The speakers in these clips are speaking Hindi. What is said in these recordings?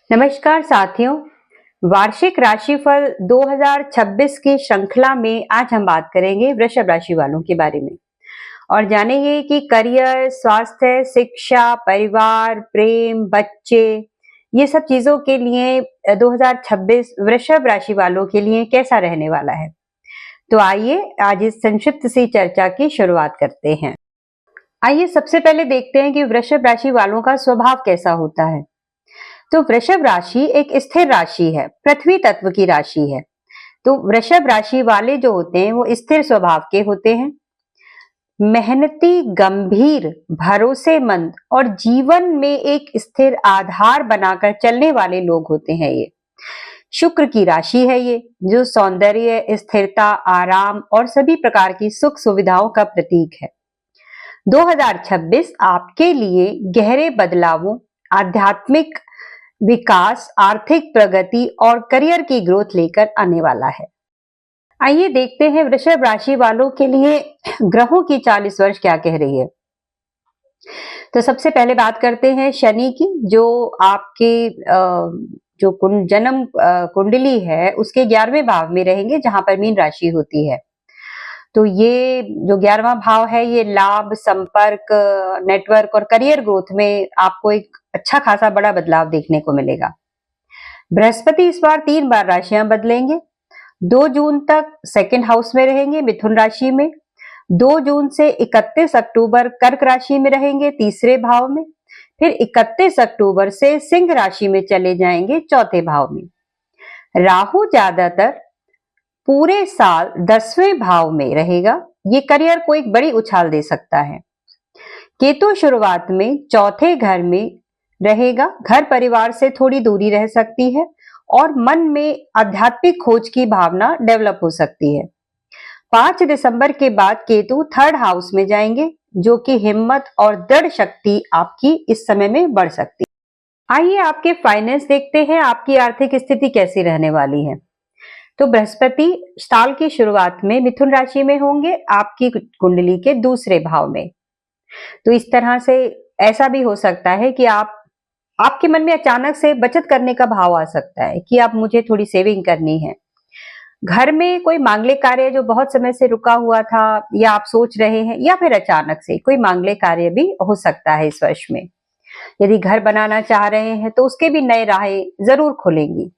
नमस्कार साथियों, वार्षिक राशिफल 2026 की श्रृंखला में आज हम बात करेंगे वृषभ राशि वालों के बारे में और जानेंगे कि करियर, स्वास्थ्य, शिक्षा, परिवार, प्रेम, बच्चे, ये सब चीजों के लिए 2026 वृषभ राशि वालों के लिए कैसा रहने वाला है। तो आइए आज इस संक्षिप्त सी चर्चा की शुरुआत करते हैं। आइए सबसे पहले देखते हैं कि वृषभ राशि वालों का स्वभाव कैसा होता है। तो वृषभ राशि एक स्थिर राशि है, पृथ्वी तत्व की राशि है। तो वृषभ राशि वाले जो होते हैं वो स्थिर स्वभाव के होते हैं। मेहनती, गंभीर, भरोसेमंद और जीवन में एक स्थिर आधार बनाकर चलने वाले लोग होते हैं। ये शुक्र की राशि है, ये जो सौंदर्य, स्थिरता, आराम और सभी प्रकार की सुख सुविधाओं का प्रतीक है। 2026 आपके लिए गहरे बदलावों, आध्यात्मिक विकास, आर्थिक प्रगति और करियर की ग्रोथ लेकर आने वाला है। आइए देखते हैं वृषभ राशि वालों के लिए ग्रहों की चाल इस वर्ष क्या कह रही है। तो सबसे पहले बात करते हैं शनि की, जो आपके जो जन्म कुंडली है उसके 11वें भाव में रहेंगे, जहां पर मीन राशि होती है। तो ये जो 11वां भाव है ये लाभ, संपर्क, नेटवर्क और करियर ग्रोथ में आपको एक अच्छा खासा बड़ा बदलाव देखने को मिलेगा। बृहस्पति इस बार 3 बार राशियां बदलेंगे। 2 जून तक सेकंड हाउस में रहेंगे, मिथुन राशि में। 2 जून से 31 अक्टूबर कर्क राशि में रहेंगे, तीसरे भाव में। फिर 31 अक्टूबर से सिंह राशि में चले जाएंगे, चौथे भाव में। राहु ज्यादातर पूरे साल 10वें भाव में रहेगा, ये करियर को एक बड़ी उछाल दे सकता है। केतु शुरुआत में चौथे घर में रहेगा, घर परिवार से थोड़ी दूरी रह सकती है और मन में आध्यात्मिक खोज की भावना डेवलप हो सकती है। 5 दिसंबर के बाद केतु थर्ड हाउस में जाएंगे, जो कि हिम्मत और दृढ़ शक्ति आपकी इस समय में बढ़ सकती है। आइए आपके फाइनेंस देखते हैं, आपकी आर्थिक स्थिति कैसी रहने वाली है। तो बृहस्पति साल की शुरुआत में मिथुन राशि में होंगे, आपकी कुंडली के दूसरे भाव में। तो इस तरह से ऐसा भी हो सकता है कि आपके मन में अचानक से बचत करने का भाव आ सकता है कि आप मुझे थोड़ी सेविंग करनी है। घर में कोई मांगलिक कार्य जो बहुत समय से रुका हुआ था या आप सोच रहे हैं, या फिर अचानक से कोई मांगलिक कार्य भी हो सकता है इस वर्ष में। यदि घर बनाना चाह रहे हैं तो उसके भी नए राहें जरूर खुलेंगी।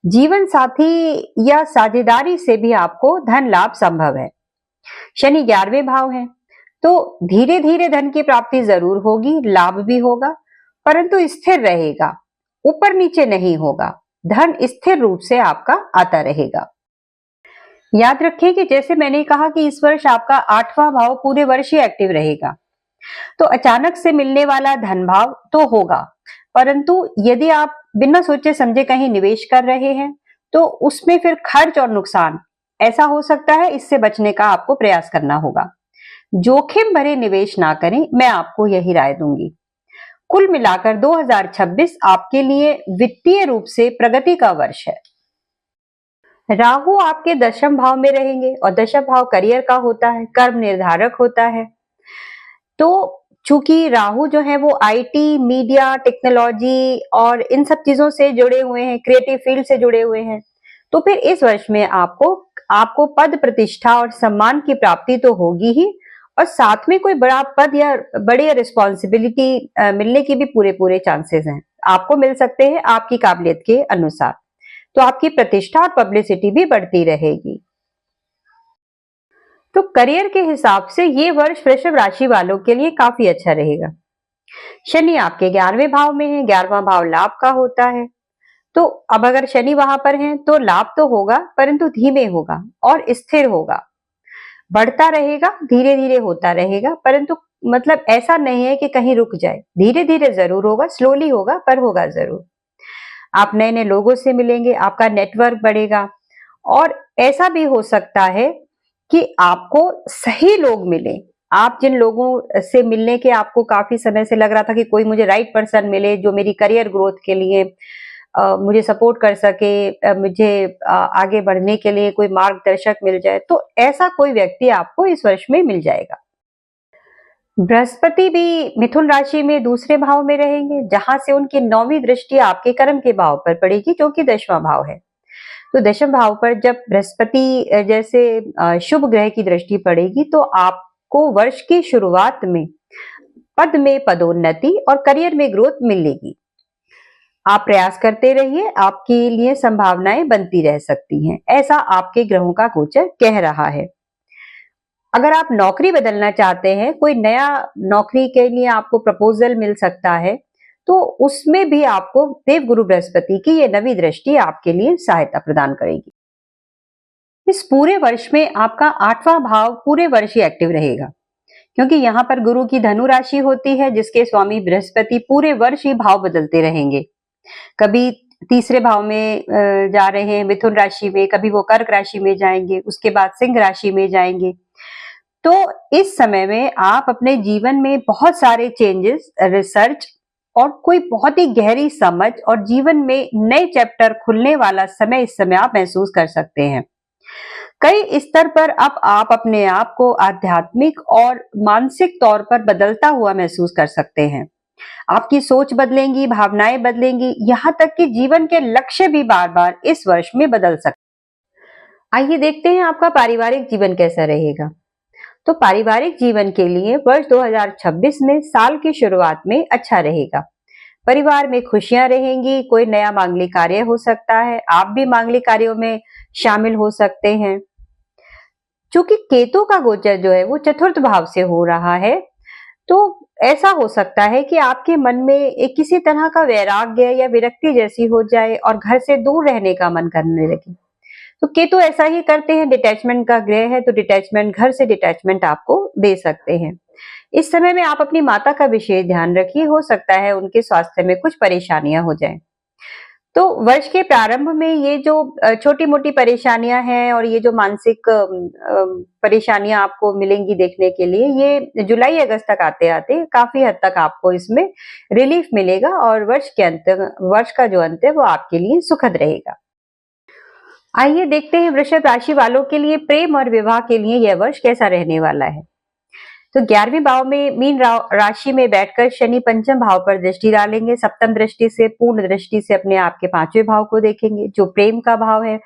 जीवन साथी या साझेदारी से भी आपको धन लाभ संभव है। शनि 11वें भाव है, तो धीरे धीरे धन की प्राप्ति जरूर होगी, लाभ भी होगा, परंतु स्थिर रहेगा, ऊपर नीचे नहीं होगा। धन स्थिर रूप से आपका आता रहेगा। याद रखिए कि जैसे मैंने कहा कि इस वर्ष आपका 8वां भाव पूरे वर्ष ही एक्टिव रहेगा, तो अचानक से मिलने वाला धन भाव तो होगा, परंतु यदि आप बिना सोचे समझे कहीं निवेश कर रहे हैं तो उसमें फिर खर्च और नुकसान ऐसा हो सकता है। इससे बचने का आपको प्रयास करना होगा। जोखिम भरे निवेश ना करें, मैं आपको यही राय दूंगी। कुल मिलाकर 2026 आपके लिए वित्तीय रूप से प्रगति का वर्ष है। राहु आपके 10वें भाव में रहेंगे और 10वां भाव करियर का होता है, कर्म निर्धारक होता है। तो चूंकि राहु जो है वो आईटी, मीडिया, टेक्नोलॉजी और इन सब चीजों से जुड़े हुए हैं, क्रिएटिव फील्ड से जुड़े हुए हैं, तो फिर इस वर्ष में आपको पद, प्रतिष्ठा और सम्मान की प्राप्ति तो होगी ही, और साथ में कोई बड़ा पद या बड़ी रिस्पॉन्सिबिलिटी मिलने की भी पूरे चांसेस हैं। आपको मिल सकते हैं आपकी काबिलियत के अनुसार। तो आपकी प्रतिष्ठा और पब्लिसिटी भी बढ़ती रहेगी। तो करियर के हिसाब से ये वर्ष वृषभ राशि वालों के लिए काफी अच्छा रहेगा। शनि आपके 11वें भाव में है, 11वां भाव लाभ का होता है। तो अब अगर शनि वहां पर है तो लाभ तो होगा, परंतु धीमे होगा और स्थिर होगा, बढ़ता रहेगा, धीरे धीरे होता रहेगा, परंतु मतलब ऐसा नहीं है कि कहीं रुक जाए। धीरे धीरे जरूर होगा, स्लोली होगा, पर होगा जरूर। आप नए नए लोगों से मिलेंगे, आपका नेटवर्क बढ़ेगा, और ऐसा भी हो सकता है कि आपको सही लोग मिले। आप जिन लोगों से मिलने के आपको काफी समय से लग रहा था कि कोई मुझे राइट पर्सन मिले जो मेरी करियर ग्रोथ के लिए मुझे सपोर्ट कर सके, मुझे आगे बढ़ने के लिए कोई मार्गदर्शक मिल जाए, तो ऐसा कोई व्यक्ति आपको इस वर्ष में मिल जाएगा। बृहस्पति भी मिथुन राशि में दूसरे भाव में रहेंगे, जहां से उनकी 9वीं दृष्टि आपके कर्म के भाव पर पड़ेगी, जो कि 10वां भाव है। तो 10वें भाव पर जब बृहस्पति जैसे शुभ ग्रह की दृष्टि पड़ेगी, तो आपको वर्ष की शुरुआत में पद में पदोन्नति और करियर में ग्रोथ मिलेगी। आप प्रयास करते रहिए, आपके लिए संभावनाएं बनती रह सकती हैं, ऐसा आपके ग्रहों का गोचर कह रहा है। अगर आप नौकरी बदलना चाहते हैं, कोई नया नौकरी के लिए आपको प्रपोजल मिल सकता है, तो उसमें भी आपको देवगुरु बृहस्पति की ये 9वीं दृष्टि आपके लिए सहायता प्रदान करेगी। इस पूरे वर्ष में आपका 8वां भाव पूरे वर्ष ही एक्टिव रहेगा, क्योंकि यहाँ पर गुरु की धनु राशि होती है, जिसके स्वामी बृहस्पति पूरे वर्ष ही भाव बदलते रहेंगे। कभी तीसरे भाव में जा रहे हैं मिथुन राशि में, कभी वो कर्क राशि में जाएंगे, उसके बाद सिंह राशि में जाएंगे। तो इस समय में आप अपने जीवन में बहुत सारे चेंजेस, रिसर्च और कोई बहुत ही गहरी समझ और जीवन में नए चैप्टर खुलने वाला समय इस समय आप महसूस कर सकते हैं। कई स्तर पर अब आप अपने आप को आध्यात्मिक और मानसिक तौर पर बदलता हुआ महसूस कर सकते हैं। आपकी सोच बदलेंगी, भावनाएं बदलेंगी, यहाँ तक कि जीवन के लक्ष्य भी बार बार इस वर्ष में बदल सकते हैं। आइए देखते हैं आपका पारिवारिक जीवन कैसा रहेगा। तो पारिवारिक जीवन के लिए वर्ष 2026 में साल की शुरुआत में अच्छा रहेगा। परिवार में खुशियां रहेंगी, कोई नया मांगलिक कार्य हो सकता है, आप भी मांगलिक कार्यों में शामिल हो सकते हैं। चूंकि केतु का गोचर जो है वो चतुर्थ भाव से हो रहा है, तो ऐसा हो सकता है कि आपके मन में एक किसी तरह का वैराग्य या विरक्ति जैसी हो जाए और घर से दूर रहने का मन करने लगे। तो केतु ऐसा ही करते हैं, डिटैचमेंट का ग्रह है, तो डिटैचमेंट, घर से डिटैचमेंट आपको दे सकते हैं। इस समय में आप अपनी माता का विशेष ध्यान रखिए, हो सकता है उनके स्वास्थ्य में कुछ परेशानियां हो जाएं। तो वर्ष के प्रारंभ में ये जो छोटी मोटी परेशानियां हैं और ये जो मानसिक परेशानियां आपको मिलेंगी देखने के लिए, ये जुलाई अगस्त तक आते आते काफी हद तक आपको इसमें रिलीफ मिलेगा और वर्ष का जो अंत है वो आपके लिए सुखद रहेगा। आइए देखते हैं वृषभ राशि वालों के लिए प्रेम और विवाह के लिए यह वर्ष कैसा रहने वाला है। तो 11वें भाव में मीन राशि में बैठकर शनि पंचम भाव पर दृष्टि डालेंगे, सप्तम दृष्टि से, पूर्ण दृष्टि से अपने आपके 5वें भाव को देखेंगे, जो प्रेम का भाव है,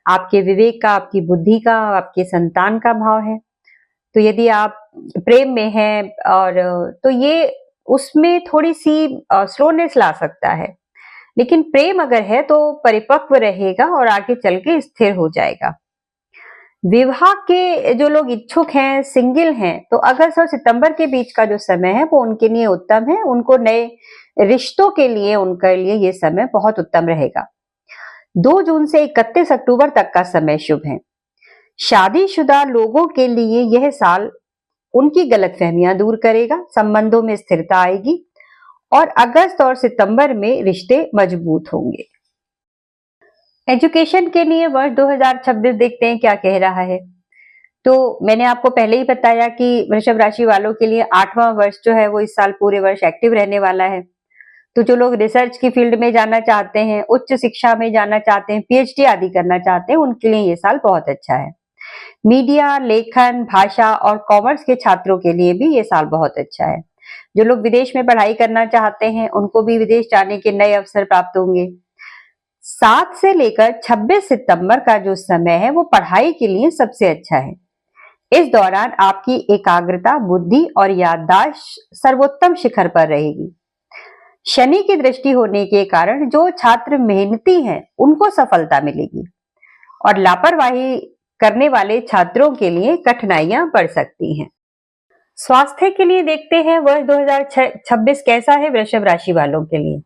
आपके विवेक का, आपकी बुद्धि का, आपके संतान का भाव है। तो यदि आप प्रेम में हैं और तो ये उसमें थोड़ी सी स्लोनेस ला सकता है, लेकिन प्रेम अगर है तो परिपक्व रहेगा और आगे चल के स्थिर हो जाएगा। विवाह के जो लोग इच्छुक हैं, सिंगल हैं, तो अगस्त और सितंबर के बीच का जो समय है वो उनके लिए उत्तम है। उनको नए रिश्तों के लिए, उनके लिए ये समय बहुत उत्तम रहेगा। 2 जून से 31 अक्टूबर तक का समय शुभ है। शादीशुदा लोगों के लिए यह साल उनकी गलतफहमियां दूर करेगा, संबंधों में स्थिरता आएगी और अगस्त और सितंबर में रिश्ते मजबूत होंगे। एजुकेशन के लिए वर्ष 2026 देखते हैं क्या कह रहा है। तो मैंने आपको पहले ही बताया कि वृषभ राशि वालों के लिए 8वां वर्ष जो है वो इस साल पूरे वर्ष एक्टिव रहने वाला है। तो जो लोग रिसर्च की फील्ड में जाना चाहते हैं, उच्च शिक्षा में जाना चाहते हैं, पीएचडी आदि करना चाहते हैं, उनके लिए ये साल बहुत अच्छा है। मीडिया, लेखन, भाषा और कॉमर्स के छात्रों के लिए भी ये साल बहुत अच्छा है। जो लोग विदेश में पढ़ाई करना चाहते हैं, उनको भी विदेश जाने के नए अवसर प्राप्त होंगे। 7 से लेकर 26 सितंबर का जो समय है वो पढ़ाई के लिए सबसे अच्छा है। इस दौरान आपकी एकाग्रता, बुद्धि और याददाश्त सर्वोत्तम शिखर पर रहेगी। शनि की दृष्टि होने के कारण जो छात्र मेहनती हैं उनको सफलता मिलेगी और लापरवाही करने वाले छात्रों के लिए कठिनाइयां बढ़ सकती हैं। स्वास्थ्य के लिए देखते हैं वर्ष 2026 कैसा है वृषभ राशि वालों के लिए।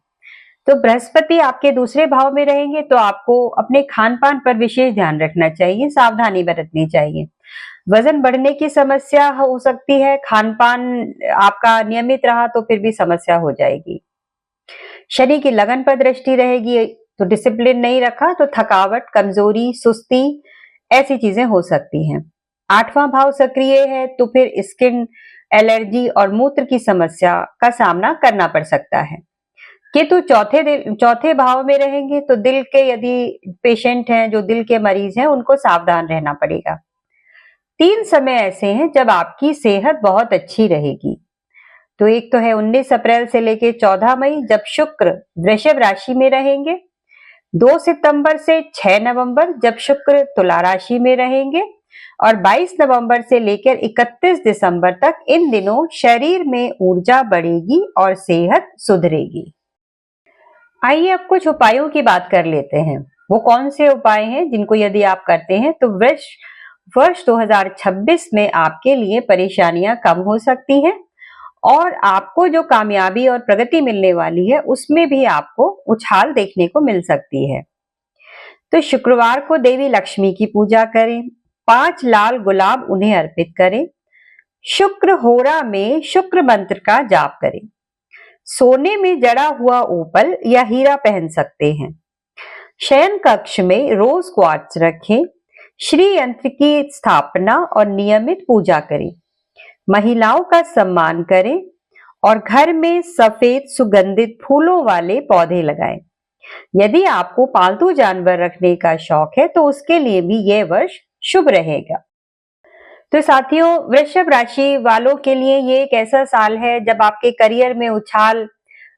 तो बृहस्पति आपके दूसरे भाव में रहेंगे, तो आपको अपने खान पान पर विशेष ध्यान रखना चाहिए, सावधानी बरतनी चाहिए। वजन बढ़ने की समस्या हो सकती है, खान पान आपका नियमित रहा तो फिर भी समस्या हो जाएगी। शनि की लगन पर दृष्टि रहेगी, तो डिसिप्लिन नहीं रखा तो थकावट, कमजोरी, सुस्ती ऐसी चीजें हो सकती हैं। 8वां भाव सक्रिय है तो फिर स्किन एलर्जी और मूत्र की समस्या का सामना करना पड़ सकता है। केतु चौथे भाव में रहेंगे तो दिल के यदि पेशेंट हैं, जो दिल के मरीज हैं, उनको सावधान रहना पड़ेगा। 3 समय ऐसे हैं जब आपकी सेहत बहुत अच्छी रहेगी। तो एक तो है 19 अप्रैल से लेके 14 मई जब शुक्र वृषभ राशि में रहेंगे, 2 सितंबर से 6 नवंबर जब शुक्र तुला राशि में रहेंगे और 22 नवंबर से लेकर 31 दिसंबर तक इन दिनों शरीर में ऊर्जा बढ़ेगी और सेहत सुधरेगी। आइए अब कुछ उपायों की बात कर लेते हैं। वो कौन से उपाय हैं जिनको यदि आप करते हैं तो वर्ष 2026 में आपके लिए परेशानियां कम हो सकती हैं और आपको जो कामयाबी और प्रगति मिलने वाली है उसमें भी आपको उछाल देखने को मिल सकती है। तो शुक्रवार को देवी लक्ष्मी की पूजा करें, 5 लाल गुलाब उन्हें अर्पित करें, शुक्र होरा में शुक्र मंत्र का जाप करें, सोने में जड़ा हुआ ओपल या हीरा पहन सकते हैं, शयन कक्ष में रोज क्वार्ट्ज रखें, श्री यंत्र की स्थापना और नियमित पूजा करें, महिलाओं का सम्मान करें और घर में सफेद सुगंधित फूलों वाले पौधे लगाएं। यदि आपको पालतू जानवर रखने का शौक है तो उसके लिए भी यह वर्ष शुभ रहेगा। तो साथियों, वृषभ राशि वालों के लिए ये एक ऐसा साल है जब आपके करियर में उछाल,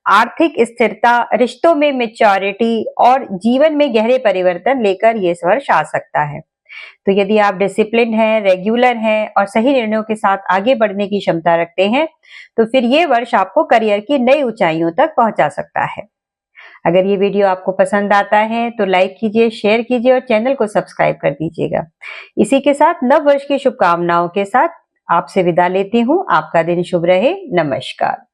आर्थिक स्थिरता, रिश्तों में मैच्योरिटी और जीवन में गहरे परिवर्तन लेकर ये वर्ष आ सकता है। तो यदि आप डिसिप्लिन हैं, रेगुलर हैं और सही निर्णयों के साथ आगे बढ़ने की क्षमता रखते हैं तो फिर ये वर्ष आपको करियर की नई ऊंचाइयों तक पहुंचा सकता है। अगर ये वीडियो आपको पसंद आता है तो लाइक कीजिए, शेयर कीजिए और चैनल को सब्सक्राइब कर दीजिएगा। इसी के साथ नव वर्ष की शुभकामनाओं के साथ आपसे विदा लेती हूँ। आपका दिन शुभ रहे। नमस्कार।